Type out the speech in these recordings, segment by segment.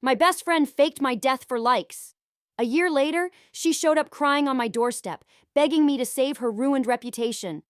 My best friend faked my death for likes. A year later, she showed up crying on my doorstep, begging me to save her ruined reputation.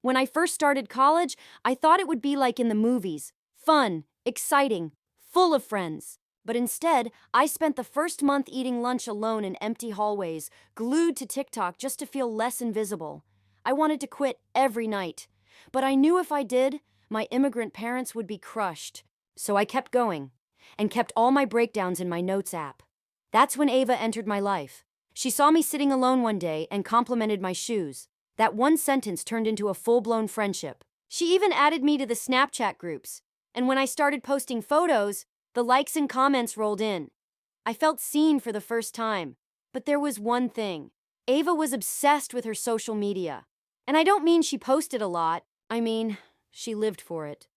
When I first started college, I thought it would be like in the movies, fun, exciting, full of friends. But instead, I spent the first month eating lunch alone in empty hallways, glued to TikTok just to feel less invisible. I wanted to quit every night. But I knew if I did, my immigrant parents would be crushed. So I kept going, and kept all my breakdowns in my notes app. That's when Ava entered my life. She saw me sitting alone one day and complimented my shoes. That one sentence turned into a full-blown friendship. She even added me to the Snapchat groups. And when I started posting photos, the likes and comments rolled in. I felt seen for the first time. But there was one thing. Ava was obsessed with her social media. And I don't mean she posted a lot. I mean, she lived for it.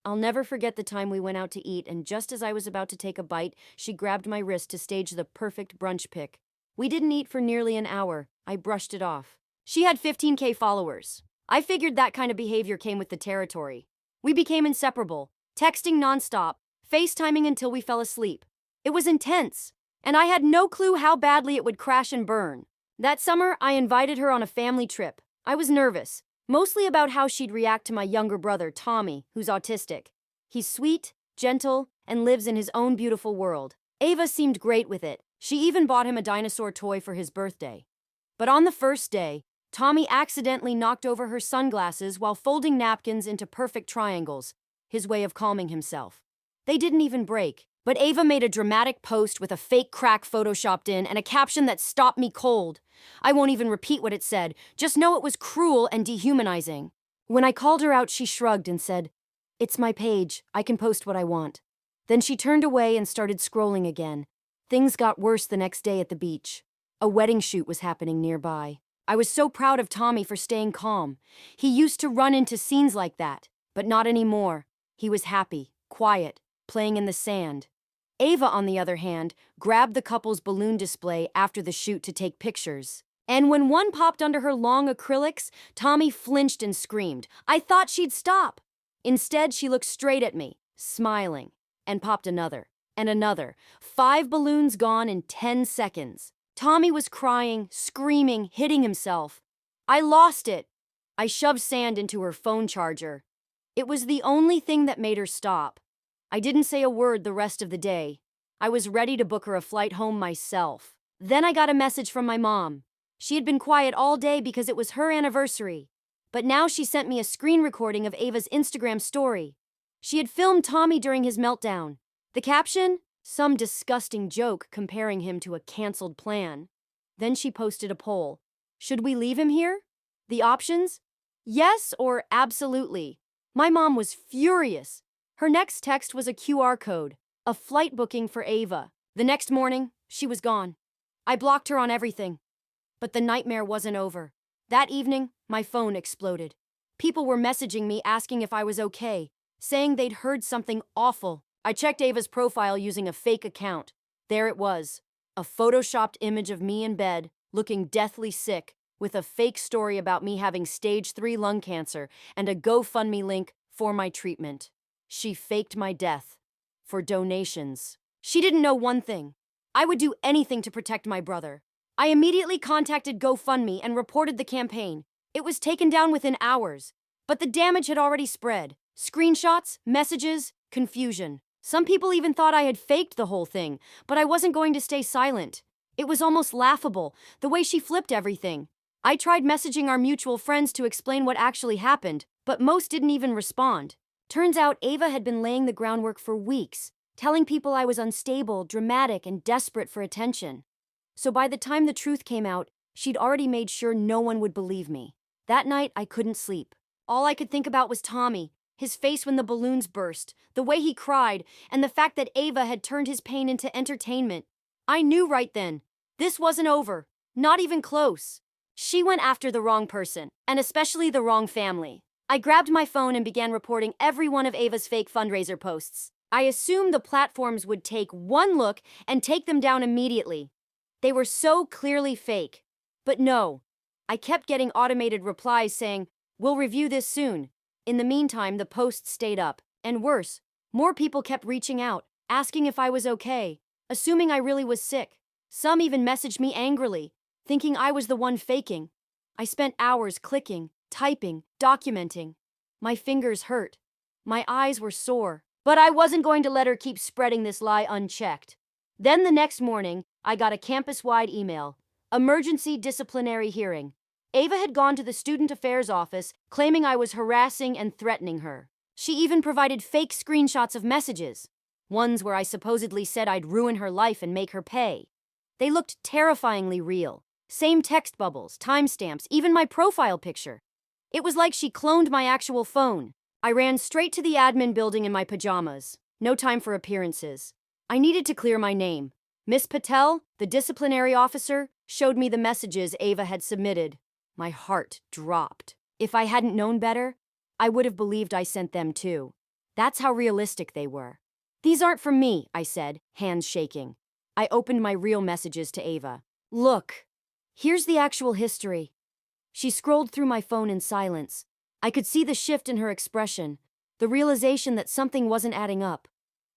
I'll never forget the time we went out to eat, and just as I was about to take a bite, she grabbed my wrist to stage the perfect brunch pic. We didn't eat for nearly an hour. I brushed it off. She had 15K followers. I figured that kind of behavior came with the territory. We became inseparable, texting nonstop, FaceTiming until we fell asleep. It was intense, and I had no clue how badly it would crash and burn. That summer, I invited her on a family trip. I was nervous, mostly about how she'd react to my younger brother, Tommy, who's autistic. He's sweet, gentle, and lives in his own beautiful world. Ava seemed great with it. She even bought him a dinosaur toy for his birthday. But on the first day, Tommy accidentally knocked over her sunglasses while folding napkins into perfect triangles, his way of calming himself. They didn't even break, but Ava made a dramatic post with a fake crack photoshopped in and a caption that stopped me cold. I won't even repeat what it said, just know it was cruel and dehumanizing. When I called her out, she shrugged and said, "It's my page, I can post what I want." Then she turned away and started scrolling again. Things got worse the next day at the beach. A wedding shoot was happening nearby. I was so proud of Tommy for staying calm. He used to run into scenes like that, but not anymore. He was happy, quiet, playing in the sand. Ava, on the other hand, grabbed the couple's balloon display after the shoot to take pictures. And when one popped under her long acrylics, Tommy flinched and screamed. I thought she'd stop. Instead, she looked straight at me, smiling, and popped another, and another. 5 balloons gone in 10 seconds. Tommy was crying, screaming, hitting himself. I lost it. I shoved sand into her phone charger. It was the only thing that made her stop. I didn't say a word the rest of the day. I was ready to book her a flight home myself. Then I got a message from my mom. She had been quiet all day because it was her anniversary. But now she sent me a screen recording of Ava's Instagram story. She had filmed Tommy during his meltdown. The caption? Some disgusting joke comparing him to a canceled plan. Then she posted a poll. Should we leave him here? The options? Yes or absolutely. My mom was furious. Her next text was a QR code, a flight booking for Ava. The next morning, she was gone. I blocked her on everything. But the nightmare wasn't over. That evening, my phone exploded. People were messaging me asking if I was okay, saying they'd heard something awful. I checked Ava's profile using a fake account. There it was, a photoshopped image of me in bed, looking deathly sick, with a fake story about me having stage 3 lung cancer and a GoFundMe link for my treatment. She faked my death. For donations. She didn't know one thing. I would do anything to protect my brother. I immediately contacted GoFundMe and reported the campaign. It was taken down within hours. But the damage had already spread. Screenshots, messages, confusion. Some people even thought I had faked the whole thing, but I wasn't going to stay silent. It was almost laughable, the way she flipped everything. I tried messaging our mutual friends to explain what actually happened, but most didn't even respond. Turns out Ava had been laying the groundwork for weeks, telling people I was unstable, dramatic, and desperate for attention. So by the time the truth came out, she'd already made sure no one would believe me. That night, I couldn't sleep. All I could think about was Tommy, his face when the balloons burst, the way he cried, and the fact that Ava had turned his pain into entertainment. I knew right then, this wasn't over, not even close. She went after the wrong person, and especially the wrong family. I grabbed my phone and began reporting every one of Ava's fake fundraiser posts. I assumed the platforms would take one look and take them down immediately. They were so clearly fake. But no, I kept getting automated replies saying, "We'll review this soon." In the meantime, the posts stayed up. And worse, more people kept reaching out, asking if I was okay. assuming I really was sick. Some even messaged me angrily, thinking I was the one faking. I spent hours clicking, typing, documenting. My fingers hurt. My eyes were sore. But I wasn't going to let her keep spreading this lie unchecked. Then the next morning, I got a campus-wide email. Emergency disciplinary hearing. Ava had gone to the student affairs office, claiming I was harassing and threatening her. She even provided fake screenshots of messages. Ones where I supposedly said I'd ruin her life and make her pay. They looked terrifyingly real. Same text bubbles, timestamps, even my profile picture. It was like she cloned my actual phone. I ran straight to the admin building in my pajamas. No time for appearances. I needed to clear my name. Miss Patel, the disciplinary officer, showed me the messages Ava had submitted. My heart dropped. If I hadn't known better, I would have believed I sent them too. That's how realistic they were. "These aren't from me," I said, hands shaking. I opened my real messages to Ava. "Look, here's the actual history." She scrolled through my phone in silence. I could see the shift in her expression, the realization that something wasn't adding up.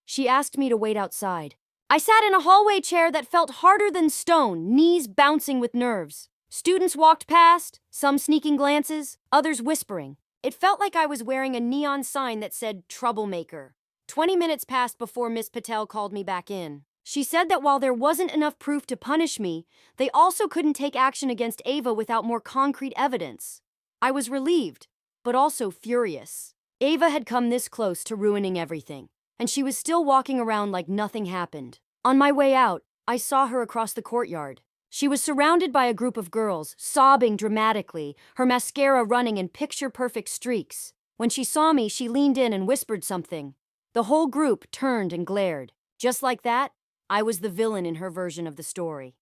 She asked me to wait outside. I sat in a hallway chair that felt harder than stone, knees bouncing with nerves. Students walked past, some sneaking glances, others whispering. It felt like I was wearing a neon sign that said "Troublemaker." 20 minutes passed before Miss Patel called me back in. She said that while there wasn't enough proof to punish me, they also couldn't take action against Ava without more concrete evidence. I was relieved, but also furious. Ava had come this close to ruining everything, and she was still walking around like nothing happened. On my way out, I saw her across the courtyard. She was surrounded by a group of girls, sobbing dramatically, her mascara running in picture-perfect streaks. When she saw me, she leaned in and whispered something. The whole group turned and glared. Just like that, I was the villain in her version of the story.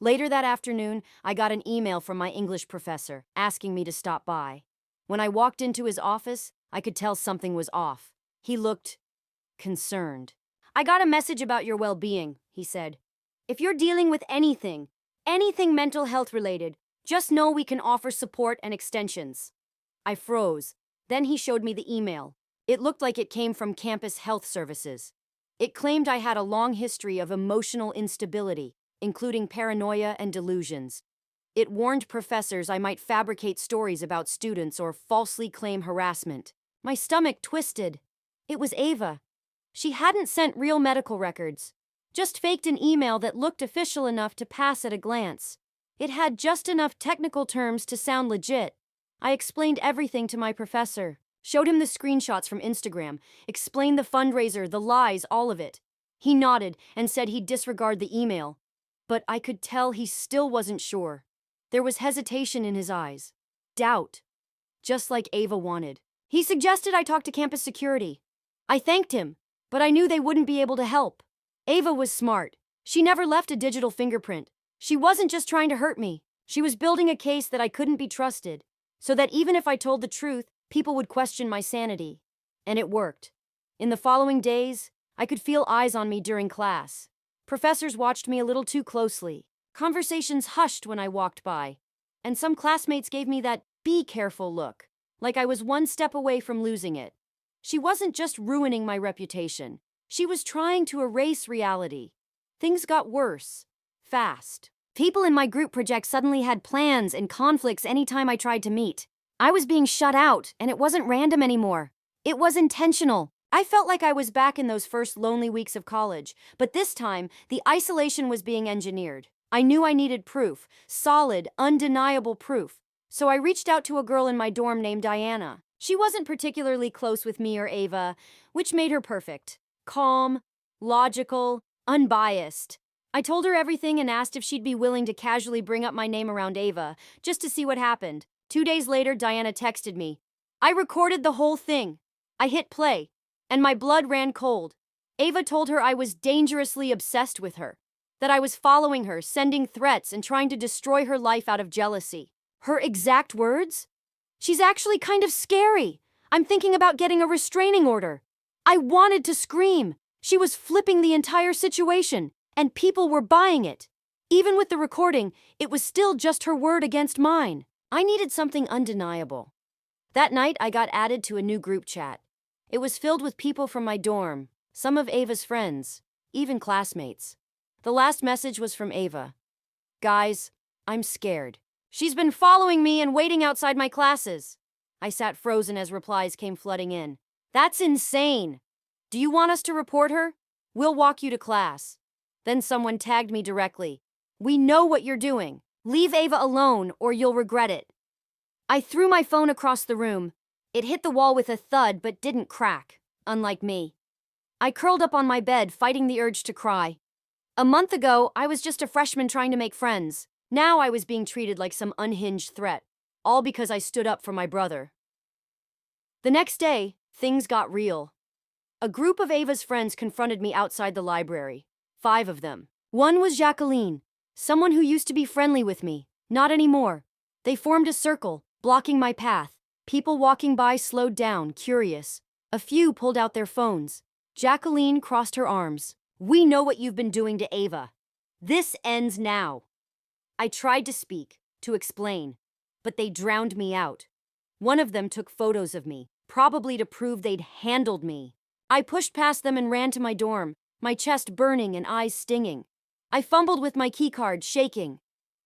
Later that afternoon, I got an email from my English professor asking me to stop by. When I walked into his office, I could tell something was off. He looked concerned. "I got a message about your well-being," he said. "If you're dealing with anything mental health related, just know we can offer support and extensions." I froze. Then he showed me the email. It looked like it came from Campus Health Services. It claimed I had a long history of emotional instability, including paranoia and delusions. It warned professors I might fabricate stories about students or falsely claim harassment. My stomach twisted. It was Ava. She hadn't sent real medical records, just faked an email that looked official enough to pass at a glance. It had just enough technical terms to sound legit. I explained everything to my professor. Showed him the screenshots from Instagram, explained the fundraiser, the lies, all of it. He nodded and said he'd disregard the email. But I could tell he still wasn't sure. There was hesitation in his eyes. Doubt. Just like Ava wanted. He suggested I talk to campus security. I thanked him, but I knew they wouldn't be able to help. Ava was smart. She never left a digital fingerprint. She wasn't just trying to hurt me. She was building a case that I couldn't be trusted, so that even if I told the truth, people would question my sanity. And it worked. In the following days, I could feel eyes on me during class. Professors watched me a little too closely. Conversations hushed when I walked by. And some classmates gave me that "be careful" look, like I was one step away from losing it. She wasn't just ruining my reputation. She was trying to erase reality. Things got worse. Fast. People in my group project suddenly had plans and conflicts anytime I tried to meet. I was being shut out, and it wasn't random anymore. It was intentional. I felt like I was back in those first lonely weeks of college, but this time, the isolation was being engineered. I knew I needed proof, solid, undeniable proof. So I reached out to a girl in my dorm named Diana. She wasn't particularly close with me or Ava, which made her perfect. Calm, logical, unbiased. I told her everything and asked if she'd be willing to casually bring up my name around Ava, just to see what happened. 2 days later, Diana texted me. I recorded the whole thing. I hit play, and my blood ran cold. Ava told her I was dangerously obsessed with her, that I was following her, sending threats, and trying to destroy her life out of jealousy. Her exact words? "She's actually kind of scary. I'm thinking about getting a restraining order." I wanted to scream. She was flipping the entire situation, and people were buying it. Even with the recording, it was still just her word against mine. I needed something undeniable. That night, I got added to a new group chat. It was filled with people from my dorm, some of Ava's friends, even classmates. The last message was from Ava. Guys, I'm scared. She's been following me and waiting outside my classes. I sat frozen as replies came flooding in. That's insane. Do you want us to report her? We'll walk you to class. Then someone tagged me directly. We know what you're doing. Leave Ava alone or you'll regret it. I threw my phone across the room. It hit the wall with a thud but didn't crack, unlike me. I curled up on my bed, fighting the urge to cry. A month ago, I was just a freshman trying to make friends. Now I was being treated like some unhinged threat, all because I stood up for my brother. The next day, things got real. A group of Ava's friends confronted me outside the library. 5 of them. One was Jacqueline, someone who used to be friendly with me. Not anymore. They formed a circle, blocking my path. People walking by slowed down, curious. A few pulled out their phones. Jacqueline crossed her arms. We know what you've been doing to Ava. This ends now. I tried to speak, to explain, but they drowned me out. One of them took photos of me, probably to prove they'd handled me. I pushed past them and ran to my dorm, my chest burning and eyes stinging. I fumbled with my keycard, shaking.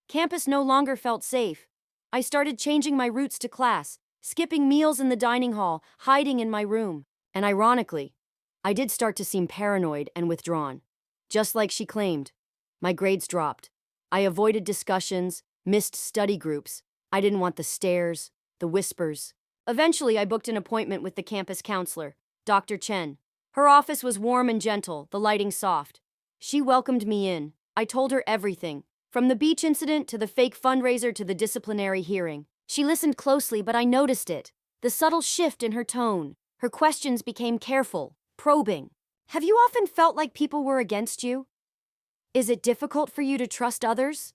Campus no longer felt safe. I started changing my routes to class, skipping meals in the dining hall, hiding in my room. And ironically, I did start to seem paranoid and withdrawn. Just like she claimed. My grades dropped. I avoided discussions, missed study groups. I didn't want the stares, the whispers. Eventually, I booked an appointment with the campus counselor, Dr. Chen. Her office was warm and gentle, the lighting soft. She welcomed me in. I told her everything, from the beach incident to the fake fundraiser to the disciplinary hearing. She listened closely, but I noticed it. The subtle shift in her tone. Her questions became careful, probing. Have you often felt like people were against you? Is it difficult for you to trust others?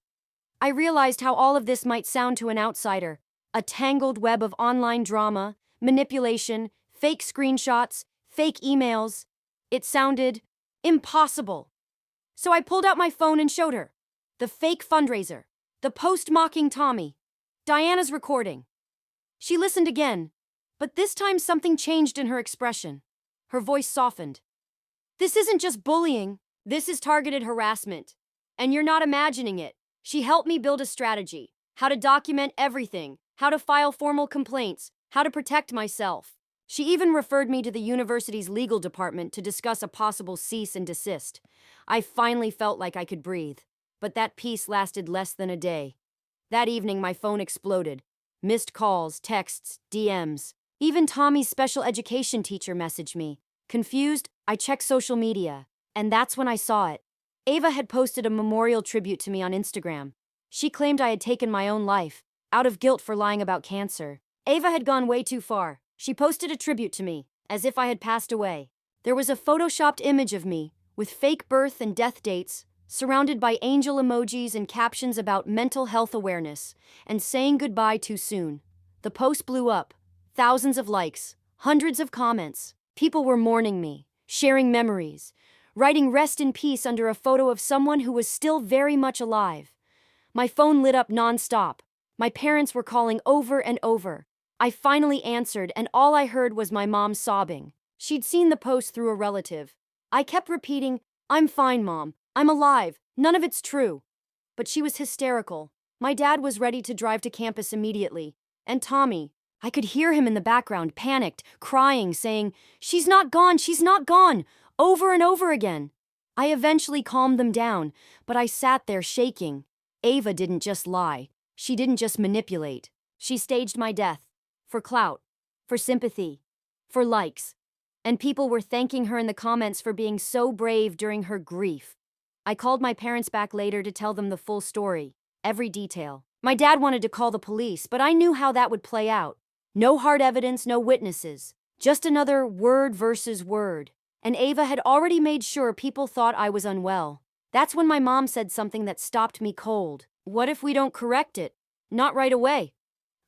I realized how all of this might sound to an outsider. A tangled web of online drama, manipulation, fake screenshots, fake emails. It sounded impossible. So I pulled out my phone and showed her. The fake fundraiser. The post mocking Tommy. Diana's recording. She listened again, but this time something changed in her expression. Her voice softened. This isn't just bullying. This is targeted harassment. And you're not imagining it. She helped me build a strategy. How to document everything. How to file formal complaints. How to protect myself. She even referred me to the university's legal department to discuss a possible cease and desist. I finally felt like I could breathe. But that peace lasted less than a day. That evening, my phone exploded. Missed calls, texts, DMs. Even Tommy's special education teacher messaged me. Confused, I checked social media. And that's when I saw it. Ava had posted a memorial tribute to me on Instagram. She claimed I had taken my own life, out of guilt for lying about cancer. Ava had gone way too far. She posted a tribute to me, as if I had passed away. There was a photoshopped image of me, with fake birth and death dates, surrounded by angel emojis and captions about mental health awareness, and saying goodbye too soon. The post blew up. Thousands of likes, hundreds of comments. People were mourning me, sharing memories, writing rest in peace under a photo of someone who was still very much alive. My phone lit up nonstop. My parents were calling over and over. I finally answered, and all I heard was my mom sobbing. She'd seen the post through a relative. I kept repeating, "I'm fine, Mom. I'm alive. None of it's true." But she was hysterical. My dad was ready to drive to campus immediately. And Tommy, I could hear him in the background, panicked, crying, saying, "She's not gone, she's not gone," over and over again. I eventually calmed them down, but I sat there shaking. Ava didn't just lie. She didn't just manipulate. She staged my death. For clout. For sympathy. For likes. And people were thanking her in the comments for being so brave during her grief. I called my parents back later to tell them the full story. Every detail. My dad wanted to call the police, but I knew how that would play out. No hard evidence, no witnesses. Just another word versus word. And Ava had already made sure people thought I was unwell. That's when my mom said something that stopped me cold. "What if we don't correct it? Not right away."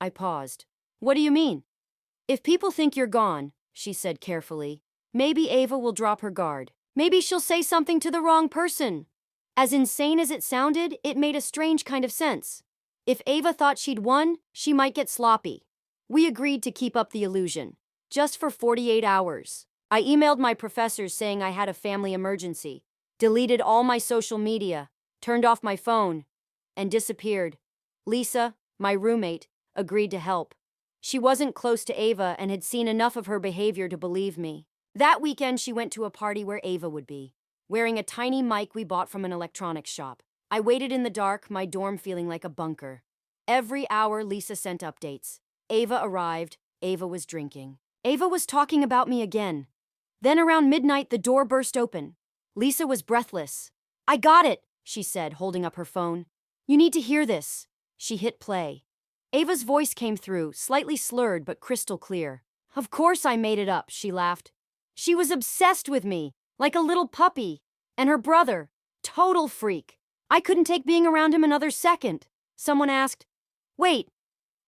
I paused. "What do you mean?" "If people think you're gone," she said carefully, "maybe Ava will drop her guard. Maybe she'll say something to the wrong person." As insane as it sounded, it made a strange kind of sense. If Ava thought she'd won, she might get sloppy. We agreed to keep up the illusion. Just for 48 hours. I emailed my professors saying I had a family emergency. deleted all my social media, turned off my phone, and disappeared. Lisa, my roommate, agreed to help. She wasn't close to Ava and had seen enough of her behavior to believe me. That weekend, she went to a party where Ava would be, wearing a tiny mic we bought from an electronics shop. I waited in the dark, my dorm feeling like a bunker. Every hour, Lisa sent updates. Ava arrived. Ava was drinking. Ava was talking about me again. Then around midnight, the door burst open. Lisa was breathless. "I got it," she said, holding up her phone. "You need to hear this." She hit play. Ava's voice came through, slightly slurred but crystal clear. "Of course I made it up," she laughed. "She was obsessed with me, like a little puppy. And her brother, total freak. I couldn't take being around him another second." Someone asked, "Wait,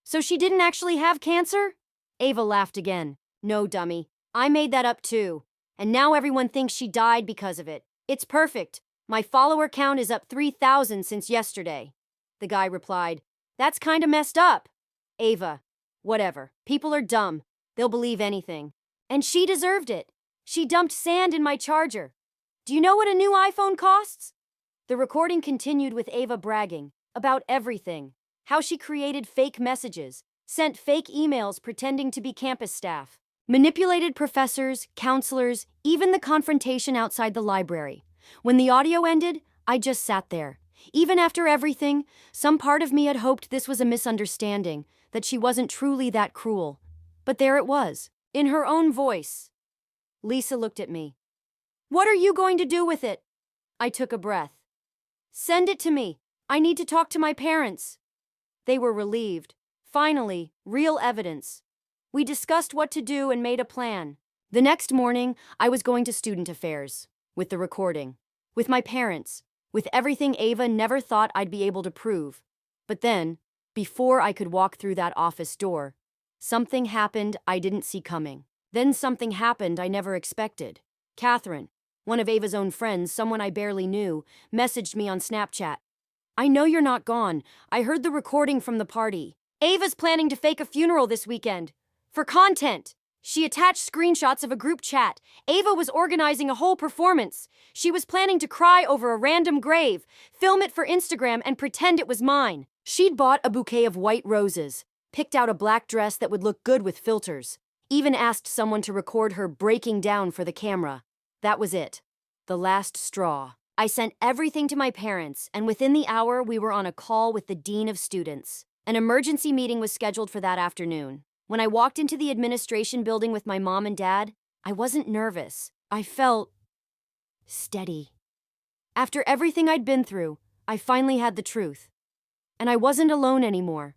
so she didn't actually have cancer?" Ava laughed again. "No, dummy. I made that up too. And now everyone thinks she died because of it. It's perfect. My follower count is up 3,000 since yesterday." The guy replied, "That's kinda messed up." Ava, "Whatever. People are dumb. They'll believe anything. And she deserved it. She dumped sand in my charger. Do you know what a new iPhone costs?" The recording continued with Ava bragging about everything. How she created fake messages, sent fake emails pretending to be campus staff, manipulated professors, counselors, even the confrontation outside the library. When the audio ended, I just sat there. Even after everything, some part of me had hoped this was a misunderstanding, that she wasn't truly that cruel. But there it was, in her own voice. Lisa looked at me. "What are you going to do with it?" I took a breath. "Send it to me. I need to talk to my parents." They were relieved. Finally, real evidence. We discussed what to do and made a plan. The next morning, I was going to student affairs, with the recording, with my parents, with everything Ava never thought I'd be able to prove. But then, before I could walk through that office door, something happened I didn't see coming. Then something happened I never expected. Catherine, one of Ava's own friends, someone I barely knew, messaged me on Snapchat. "I know you're not gone. I heard the recording from the party. Ava's planning to fake a funeral this weekend. For content." She attached screenshots of a group chat. Ava was organizing a whole performance. She was planning to cry over a random grave, film it for Instagram, and pretend it was mine. She'd bought a bouquet of white roses, picked out a black dress that would look good with filters, even asked someone to record her breaking down for the camera. That was it. The last straw. I sent everything to my parents, and within the hour, we were on a call with the dean of students. An emergency meeting was scheduled for that afternoon. When I walked into the administration building with my mom and dad, I wasn't nervous. I felt steady. After everything I'd been through, I finally had the truth. And I wasn't alone anymore.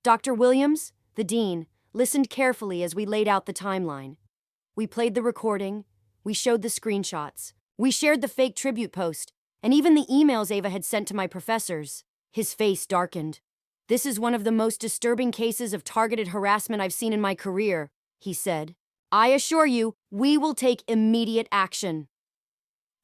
Dr. Williams, the dean, listened carefully as we laid out the timeline. We played the recording, we showed the screenshots, we shared the fake tribute post, and even the emails Ava had sent to my professors. His face darkened. "This is one of the most disturbing cases of targeted harassment I've seen in my career," he said. "I assure you, we will take immediate action."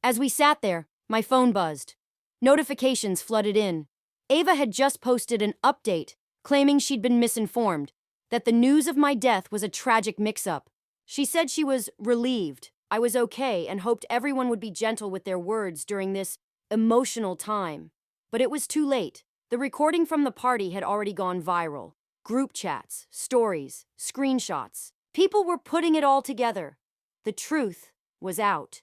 As we sat there, my phone buzzed. Notifications flooded in. Ava had just posted an update, claiming she'd been misinformed, that the news of my death was a tragic mix-up. She said she was relieved I was okay and hoped everyone would be gentle with their words during this emotional time. But it was too late. The recording from the party had already gone viral. Group chats, stories, screenshots. People were putting it all together. The truth was out.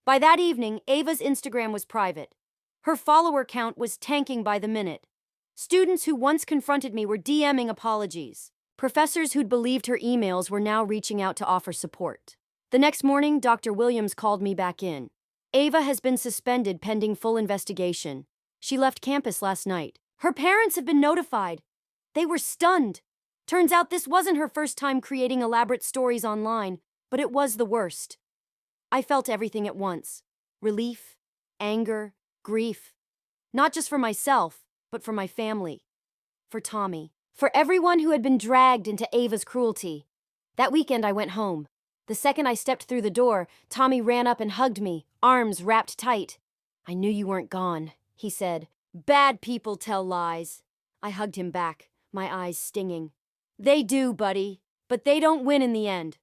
By that evening, Ava's Instagram was private. Her follower count was tanking by the minute. Students who once confronted me were DMing apologies. Professors who'd believed her emails were now reaching out to offer support. The next morning, Dr. Williams called me back in. "Ava has been suspended pending full investigation. She left campus last night. Her parents have been notified." They were stunned. Turns out this wasn't her first time creating elaborate stories online, but it was the worst. I felt everything at once. Relief, anger, grief. Not just for myself, but for my family. For Tommy. For everyone who had been dragged into Ava's cruelty. That weekend I went home. The second I stepped through the door, Tommy ran up and hugged me, arms wrapped tight. "I knew you weren't gone," he said. "Bad people tell lies." I hugged him back, my eyes stinging. "They do, buddy, but they don't win in the end."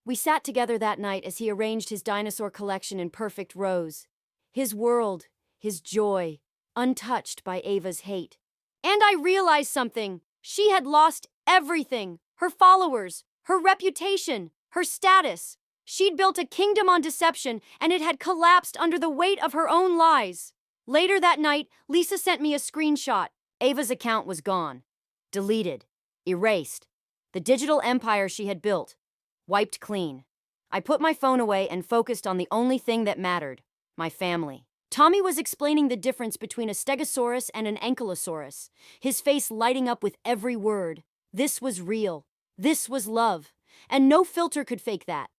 We sat together that night as he arranged his dinosaur collection in perfect rows. His world, his joy, untouched by Ava's hate. And I realized something. She had lost everything. Her followers, her reputation, her status. She'd built a kingdom on deception, and it had collapsed under the weight of her own lies. Later that night, Lisa sent me a screenshot. Ava's account was gone. Deleted. Erased. The digital empire she had built. Wiped clean. I put my phone away and focused on the only thing that mattered. My family. Tommy was explaining the difference between a stegosaurus and an ankylosaurus, his face lighting up with every word. This was real. This was love. And no filter could fake that.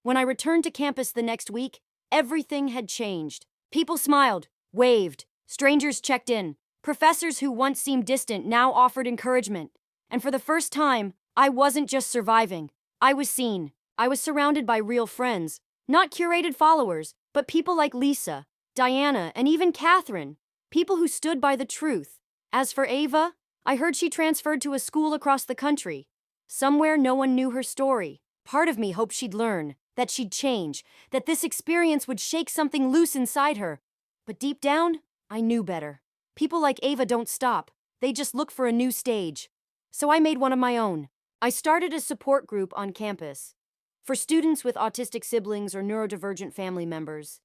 When I returned to campus the next week, everything had changed. People smiled, waved, strangers checked in. Professors who once seemed distant now offered encouragement. And for the first time, I wasn't just surviving. I was seen. I was surrounded by real friends, not curated followers, but people like Lisa, Diana, and even Catherine. People who stood by the truth. As for Ava, I heard she transferred to a school across the country. Somewhere no one knew her story. Part of me hoped she'd learn, that she'd change, that this experience would shake something loose inside her. But deep down, I knew better. People like Ava don't stop. They just look for a new stage. So I made one of my own. I started a support group on campus for students with autistic siblings or neurodivergent family members.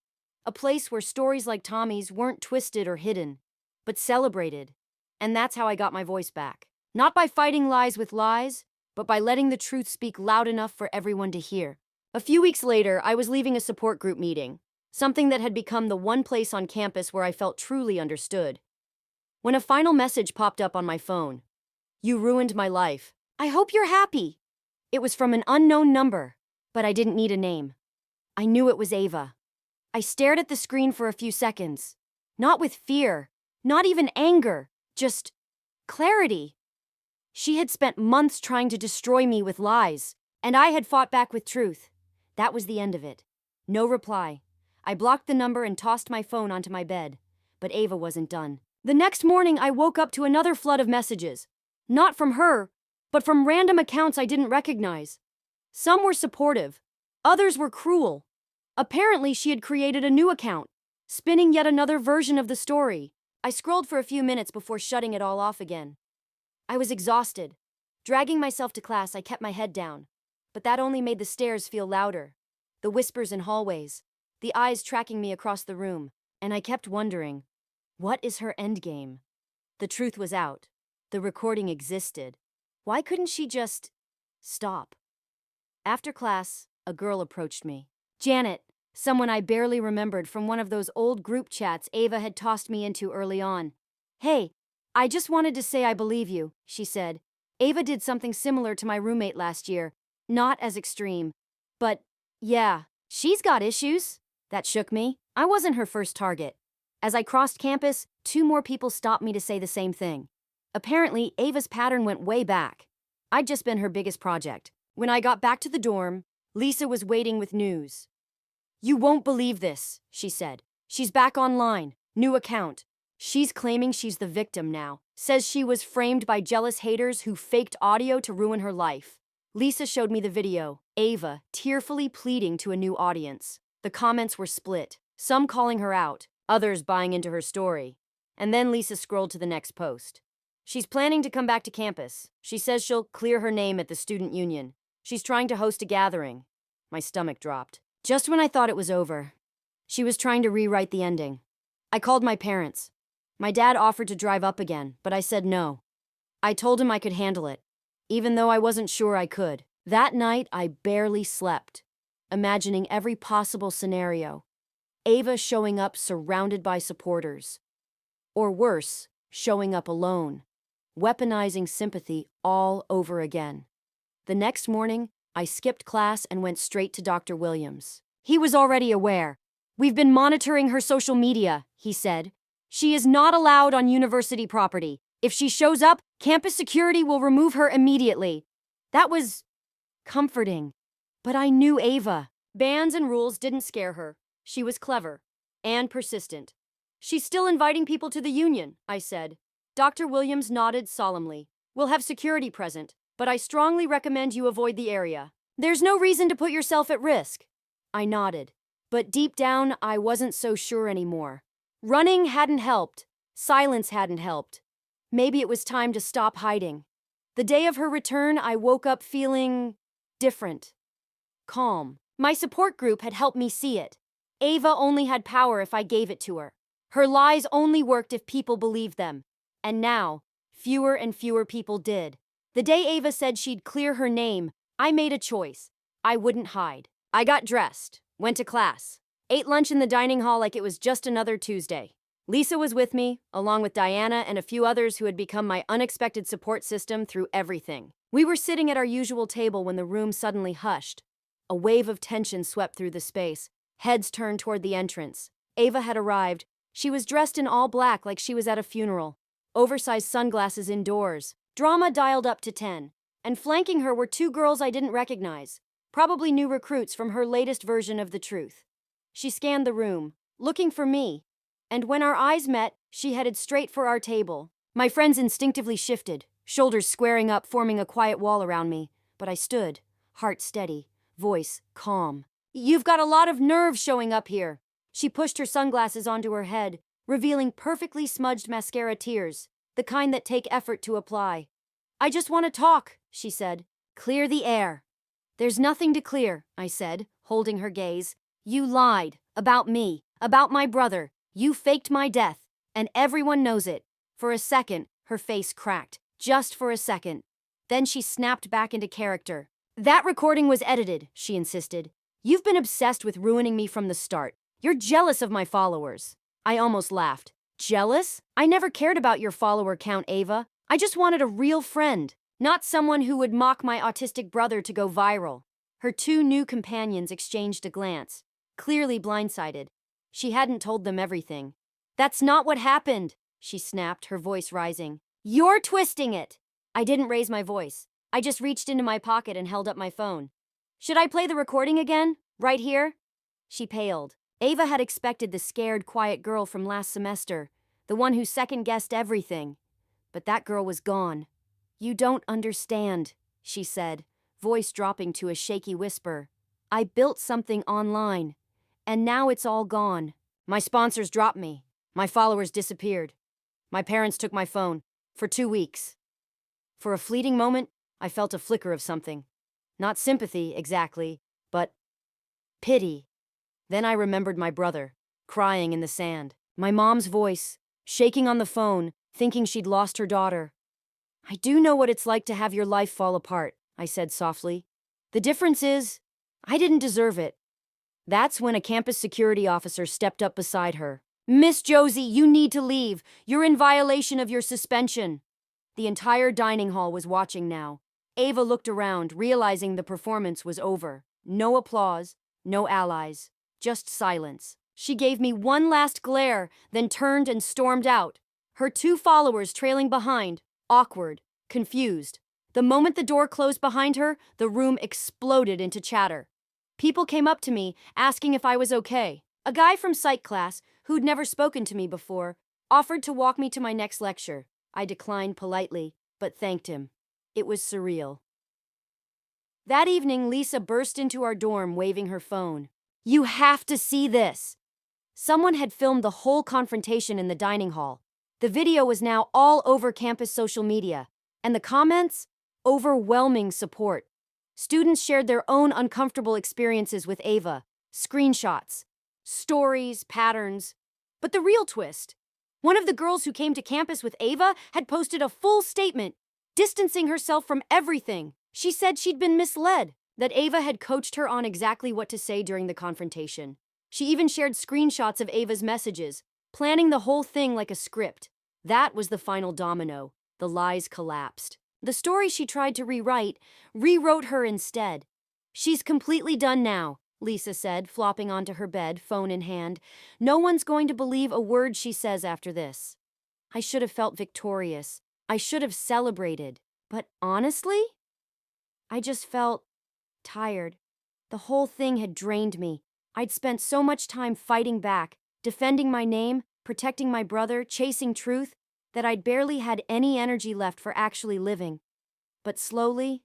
A place where stories like Tommy's weren't twisted or hidden, but celebrated. And that's how I got my voice back. Not by fighting lies with lies, but by letting the truth speak loud enough for everyone to hear. A few weeks later, I was leaving a support group meeting, something that had become the one place on campus where I felt truly understood. When a final message popped up on my phone. You ruined my life. I hope you're happy. It was from an unknown number, but I didn't need a name. I knew it was Ava. I stared at the screen for a few seconds. Not with fear, not even anger, just clarity. She had spent months trying to destroy me with lies, and I had fought back with truth. That was the end of it. No reply. I blocked the number and tossed my phone onto my bed, but Ava wasn't done. The next morning, I woke up to another flood of messages. Not from her, but from random accounts I didn't recognize. Some were supportive. Others were cruel. Apparently, she had created a new account, spinning yet another version of the story. I scrolled for a few minutes before shutting it all off again. I was exhausted. Dragging myself to class, I kept my head down. But that only made the stairs feel louder. The whispers in hallways. The eyes tracking me across the room. And I kept wondering, what is her endgame? The truth was out. The recording existed. Why couldn't she just stop? After class, a girl approached me. Janet, someone I barely remembered from one of those old group chats Ava had tossed me into early on. Hey, I just wanted to say I believe you, she said. Ava did something similar to my roommate last year. Not as extreme. But, yeah, she's got issues. That shook me. I wasn't her first target. As I crossed campus, 2 more people stopped me to say the same thing. Apparently, Ava's pattern went way back. I'd just been her biggest project. When I got back to the dorm, Lisa was waiting with news. You won't believe this, she said. She's back online. New account. She's claiming she's the victim now. Says she was framed by jealous haters who faked audio to ruin her life. Lisa showed me the video. Ava, tearfully pleading to a new audience. The comments were split. Some calling her out. Others buying into her story. And then Lisa scrolled to the next post. She's planning to come back to campus. She says she'll clear her name at the student union. She's trying to host a gathering. My stomach dropped. Just when I thought it was over. She was trying to rewrite the ending. I called my parents. My dad offered to drive up again, but I said no. I told him I could handle it, even though I wasn't sure I could. That night, I barely slept, imagining every possible scenario. Ava showing up surrounded by supporters. Or worse, showing up alone. Weaponizing sympathy all over again. The next morning, I skipped class and went straight to Dr. Williams. He was already aware. We've been monitoring her social media, he said. She is not allowed on university property. If she shows up, campus security will remove her immediately. That was comforting. But I knew Ava. Bans and rules didn't scare her. She was clever and persistent. She's still inviting people to the union, I said. Dr. Williams nodded solemnly. We'll have security present, but I strongly recommend you avoid the area. There's no reason to put yourself at risk. I nodded. But deep down, I wasn't so sure anymore. Running hadn't helped. Silence hadn't helped. Maybe it was time to stop hiding. The day of her return, I woke up feeling different. Calm. My support group had helped me see it. Ava only had power if I gave it to her. Her lies only worked if people believed them. And now, fewer and fewer people did. The day Ava said she'd clear her name, I made a choice. I wouldn't hide. I got dressed, went to class, ate lunch in the dining hall like it was just another Tuesday. Lisa was with me, along with Diana and a few others who had become my unexpected support system through everything. We were sitting at our usual table when the room suddenly hushed. A wave of tension swept through the space. Heads turned toward the entrance. Ava had arrived. She was dressed in all black like she was at a funeral. Oversized sunglasses indoors. Drama dialed up to 10. And flanking her were two girls I didn't recognize. Probably new recruits from her latest version of the truth. She scanned the room, looking for me. And when our eyes met, she headed straight for our table. My friends instinctively shifted, shoulders squaring up, forming a quiet wall around me. But I stood, heart steady, voice calm. You've got a lot of nerve showing up here. She pushed her sunglasses onto her head, revealing perfectly smudged mascara tears, the kind that take effort to apply. I just want to talk, she said. Clear the air. There's nothing to clear, I said, holding her gaze. You lied. About me. About my brother. You faked my death. And everyone knows it. For a second, her face cracked. Just for a second. Then she snapped back into character. That recording was edited, she insisted. You've been obsessed with ruining me from the start. You're jealous of my followers. I almost laughed. Jealous? I never cared about your follower count, Ava. I just wanted a real friend, not someone who would mock my autistic brother to go viral. Her two new companions exchanged a glance, clearly blindsided. She hadn't told them everything. That's not what happened, she snapped, her voice rising. You're twisting it. I didn't raise my voice. I just reached into my pocket and held up my phone. Should I play the recording again? Right here? She paled. Ava had expected the scared, quiet girl from last semester, the one who second-guessed everything. But that girl was gone. You don't understand, she said, voice dropping to a shaky whisper. I built something online, and now it's all gone. My sponsors dropped me. My followers disappeared. My parents took my phone. For 2 weeks. For a fleeting moment, I felt a flicker of something. Not sympathy, exactly, but pity. Then I remembered my brother, crying in the sand. My mom's voice, shaking on the phone, thinking she'd lost her daughter. I do know what it's like to have your life fall apart, I said softly. The difference is, I didn't deserve it. That's when a campus security officer stepped up beside her. Miss Josie, you need to leave. You're in violation of your suspension. The entire dining hall was watching now. Ava looked around, realizing the performance was over. No applause, no allies, just silence. She gave me one last glare, then turned and stormed out. Her two followers trailing behind, awkward, confused. The moment the door closed behind her, the room exploded into chatter. People came up to me, asking if I was okay. A guy from psych class, who'd never spoken to me before, offered to walk me to my next lecture. I declined politely, but thanked him. It was surreal. That evening, Lisa burst into our dorm waving her phone. You have to see this! Someone had filmed the whole confrontation in the dining hall. The video was now all over campus social media. And the comments? Overwhelming support. Students shared their own uncomfortable experiences with Ava. Screenshots. Stories, patterns. But the real twist. One of the girls who came to campus with Ava had posted a full statement, distancing herself from everything. She said she'd been misled, that Ava had coached her on exactly what to say during the confrontation. She even shared screenshots of Ava's messages, planning the whole thing like a script. That was the final domino. The lies collapsed. The story she tried to rewrite rewrote her instead. She's completely done now, Lisa said, flopping onto her bed, phone in hand. No one's going to believe a word she says after this. I should have felt victorious. I should have celebrated. But honestly, I just felt tired. The whole thing had drained me. I'd spent so much time fighting back, defending my name, protecting my brother, chasing truth, that I'd barely had any energy left for actually living. But slowly,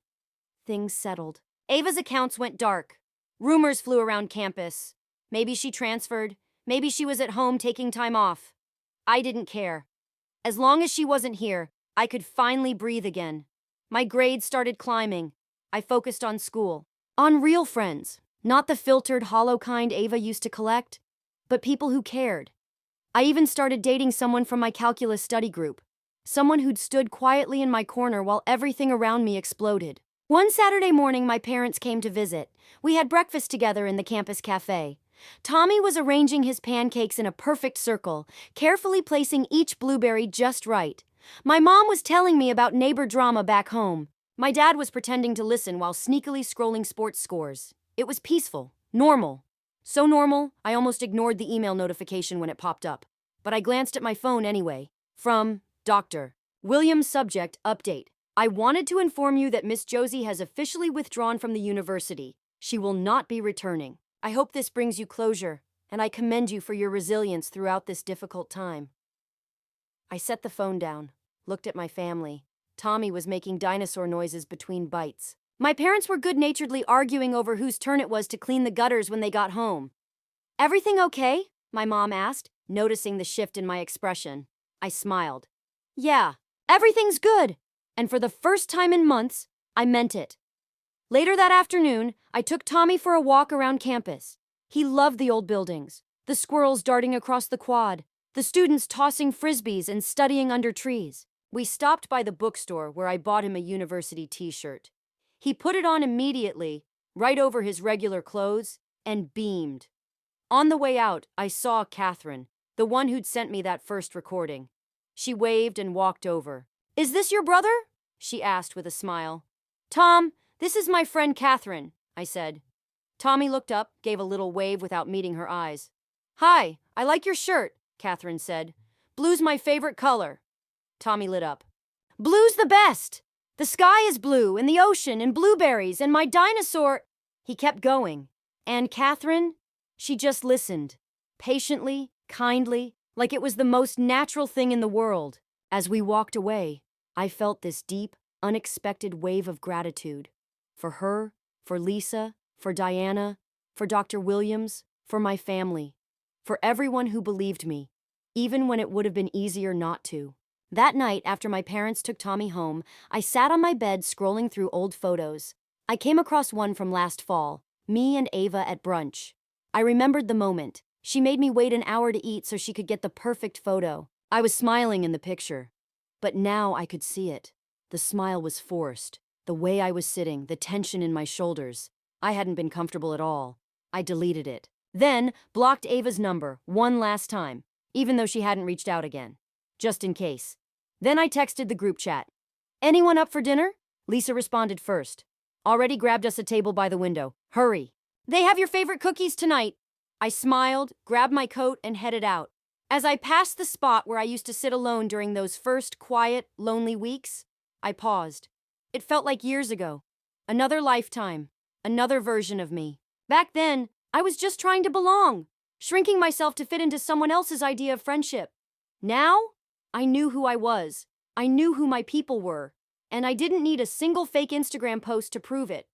things settled. Ava's accounts went dark. Rumors flew around campus. Maybe she transferred. Maybe she was at home taking time off. I didn't care. As long as she wasn't here, I could finally breathe again. My grades started climbing. I focused on school. On real friends, not the filtered, hollow kind Ava used to collect, but people who cared. I even started dating someone from my calculus study group. Someone who'd stood quietly in my corner while everything around me exploded. One Saturday morning, my parents came to visit. We had breakfast together in the campus cafe. Tommy was arranging his pancakes in a perfect circle, carefully placing each blueberry just right. My mom was telling me about neighbor drama back home. My dad was pretending to listen while sneakily scrolling sports scores. It was peaceful, normal. So normal, I almost ignored the email notification when it popped up. But I glanced at my phone anyway. From Dr. Williams, subject, update. I wanted to inform you that Miss Josie has officially withdrawn from the university. She will not be returning. I hope this brings you closure, and I commend you for your resilience throughout this difficult time. I set the phone down, looked at my family. Tommy was making dinosaur noises between bites. My parents were good-naturedly arguing over whose turn it was to clean the gutters when they got home. "Everything okay?" my mom asked, noticing the shift in my expression. I smiled. "Yeah, everything's good." And for the first time in months, I meant it. Later that afternoon, I took Tommy for a walk around campus. He loved the old buildings, the squirrels darting across the quad, the students tossing frisbees and studying under trees. We stopped by the bookstore where I bought him a university t-shirt. He put it on immediately, right over his regular clothes, and beamed. On the way out, I saw Catherine, the one who'd sent me that first recording. She waved and walked over. "Is this your brother?" she asked with a smile. "Tom, this is my friend Catherine," I said. Tommy looked up, gave a little wave without meeting her eyes. "Hi, I like your shirt," Catherine said. "Blue's my favorite color." Tommy lit up. "Blue's the best! The sky is blue, and the ocean, and blueberries, and my dinosaur—" He kept going. And Catherine? She just listened. Patiently, kindly, like it was the most natural thing in the world. As we walked away, I felt this deep, unexpected wave of gratitude. For her, for Lisa, for Diana, for Dr. Williams, for my family. For everyone who believed me, even when it would have been easier not to. That night, after my parents took Tommy home, I sat on my bed scrolling through old photos. I came across one from last fall, me and Ava at brunch. I remembered the moment. She made me wait an hour to eat so she could get the perfect photo. I was smiling in the picture. But now I could see it. The smile was forced. The way I was sitting, the tension in my shoulders. I hadn't been comfortable at all. I deleted it. Then blocked Ava's number one last time, even though she hadn't reached out again. Just in case. Then I texted the group chat. "Anyone up for dinner?" Lisa responded first. "Already grabbed us a table by the window. Hurry. They have your favorite cookies tonight." I smiled, grabbed my coat, and headed out. As I passed the spot where I used to sit alone during those first quiet, lonely weeks, I paused. It felt like years ago. Another lifetime. Another version of me. Back then, I was just trying to belong, shrinking myself to fit into someone else's idea of friendship. Now, I knew who I was. I knew who my people were. And I didn't need a single fake Instagram post to prove it.